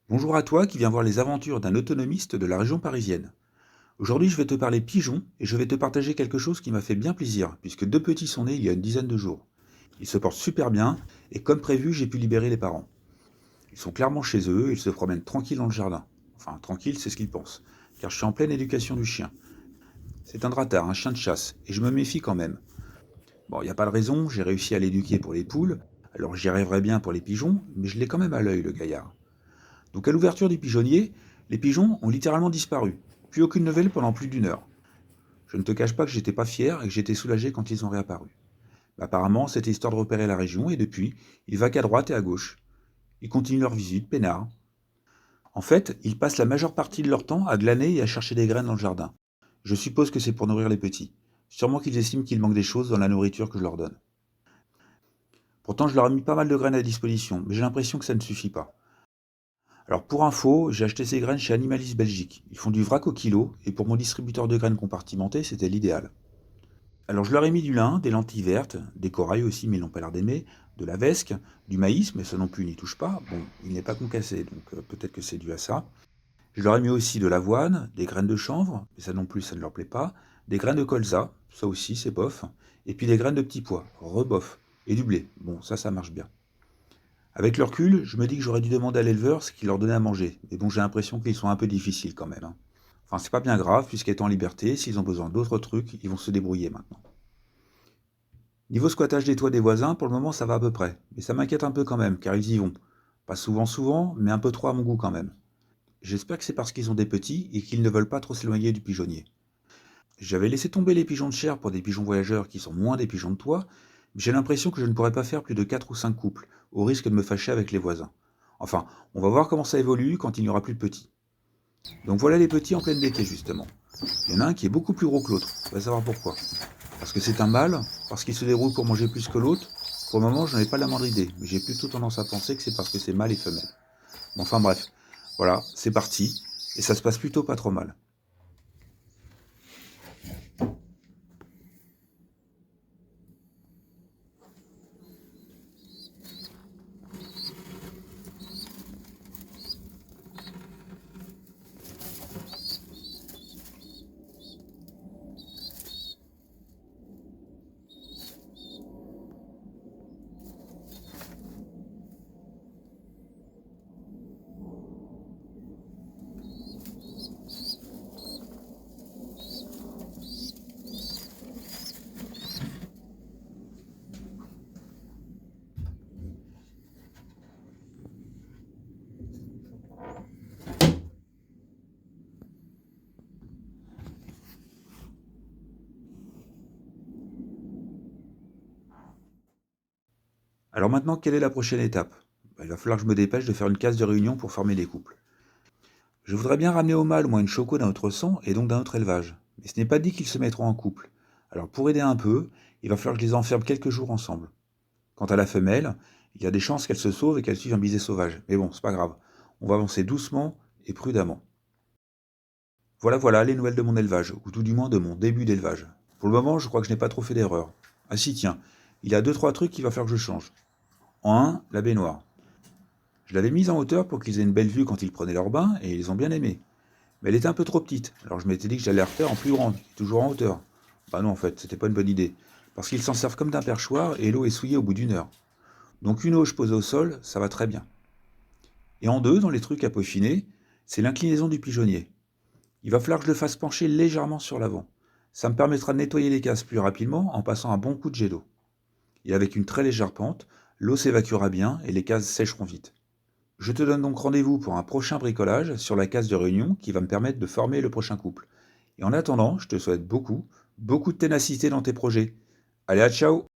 Bonjour à toi qui viens voir les aventures d'un autonomiste de la région parisienne. Aujourd'hui, je vais te parler pigeons et je vais te partager quelque chose qui m'a fait bien plaisir, puisque deux petits sont nés il y a une dizaine de jours. Ils se portent super bien et comme prévu, j'ai pu libérer les parents. Ils sont clairement chez eux et ils se promènent tranquilles dans le jardin. Enfin, tranquille, c'est ce qu'ils pensent, car je suis en pleine éducation du chien. C'est un drahtard, un chien de chasse, et je me méfie quand même. Bon, il n'y a pas de raison, j'ai réussi à l'éduquer pour les poules, alors j'y arriverai bien pour les pigeons, mais je l'ai quand même à l'œil, le gaillard. Donc à l'ouverture du pigeonnier, les pigeons ont littéralement disparu. Plus aucune nouvelle pendant plus d'une heure. Je ne te cache pas que j'étais pas fier et que j'étais soulagé quand ils ont réapparu. Apparemment, c'était histoire de repérer la région et depuis, ils vaquent à droite et à gauche. Ils continuent leur visite, peinards. En fait, ils passent la majeure partie de leur temps à glaner et à chercher des graines dans le jardin. Je suppose que c'est pour nourrir les petits. Sûrement qu'ils estiment qu'il manque des choses dans la nourriture que je leur donne. Pourtant, je leur ai mis pas mal de graines à disposition, mais j'ai l'impression que ça ne suffit pas. Alors pour info, j'ai acheté ces graines chez Animalis Belgique. Ils font du vrac au kilo, et pour mon distributeur de graines compartimenté, c'était l'idéal. Alors je leur ai mis du lin, des lentilles vertes, des corails aussi, mais ils n'ont pas l'air d'aimer, de la vesque, du maïs, mais ça non plus, ils n'y touchent pas. Bon, il n'est pas concassé, donc peut-être que c'est dû à ça. Je leur ai mis aussi de l'avoine, des graines de chanvre, mais ça non plus, ça ne leur plaît pas. Des graines de colza, ça aussi, c'est bof. Et puis des graines de petits pois, rebof. Et du blé, bon, ça marche bien. Avec le recul, je me dis que j'aurais dû demander à l'éleveur ce qu'il leur donnait à manger. Mais bon, j'ai l'impression qu'ils sont un peu difficiles quand même, hein. Enfin, c'est pas bien grave, puisqu'étant en liberté, s'ils ont besoin d'autres trucs, ils vont se débrouiller maintenant. Niveau squattage des toits des voisins, pour le moment ça va à peu près. Mais ça m'inquiète un peu quand même, car ils y vont. Pas souvent, mais un peu trop à mon goût quand même. J'espère que c'est parce qu'ils ont des petits et qu'ils ne veulent pas trop s'éloigner du pigeonnier. J'avais laissé tomber les pigeons de chair pour des pigeons voyageurs qui sont moins des pigeons de toit, mais j'ai l'impression que je ne pourrais pas faire plus de 4 ou 5 couples, au risque de me fâcher avec les voisins. Enfin, on va voir comment ça évolue quand il n'y aura plus de petits. Donc voilà les petits en pleine d'été justement. Il y en a un qui est beaucoup plus gros que l'autre, on va savoir pourquoi. Parce que c'est un mâle, parce qu'il se déroule pour manger plus que l'autre. Pour le moment, je n'en ai pas la moindre idée, mais j'ai plutôt tendance à penser que c'est parce que c'est mâle et femelle. Bon, enfin bref, voilà, c'est parti, et ça se passe plutôt pas trop mal. Alors maintenant, quelle est la prochaine étape? Il va falloir que je me dépêche de faire une case de réunion pour former des couples. Je voudrais bien ramener au mâle au moins une choco d'un autre sang et donc d'un autre élevage. Mais ce n'est pas dit qu'ils se mettront en couple. Alors pour aider un peu, il va falloir que je les enferme quelques jours ensemble. Quant à la femelle, il y a des chances qu'elle se sauve et qu'elle suive un baiser sauvage. Mais bon, c'est pas grave. On va avancer doucement et prudemment. Voilà les nouvelles de mon élevage, ou tout du moins de mon début d'élevage. Pour le moment, je crois que je n'ai pas trop fait d'erreur. Ah si, tiens, il y a deux trois trucs qu'il va falloir que je change. En un, la baignoire. Je l'avais mise en hauteur pour qu'ils aient une belle vue quand ils prenaient leur bain, et ils ont bien aimé. Mais elle était un peu trop petite, alors je m'étais dit que j'allais la refaire en plus grande, toujours en hauteur. Bah non, en fait, c'était pas une bonne idée, parce qu'ils s'en servent comme d'un perchoir et l'eau est souillée au bout d'une heure. Donc une auge posée au sol, ça va très bien. Et en deux, dans les trucs à peaufiner, c'est l'inclinaison du pigeonnier. Il va falloir que je le fasse pencher légèrement sur l'avant. Ça me permettra de nettoyer les cases plus rapidement en passant un bon coup de jet d'eau. Et avec une très légère pente, l'eau s'évacuera bien et les cases sécheront vite. Je te donne donc rendez-vous pour un prochain bricolage sur la case de réunion qui va me permettre de former le prochain couple. Et en attendant, je te souhaite beaucoup de ténacité dans tes projets. Allez, à ciao!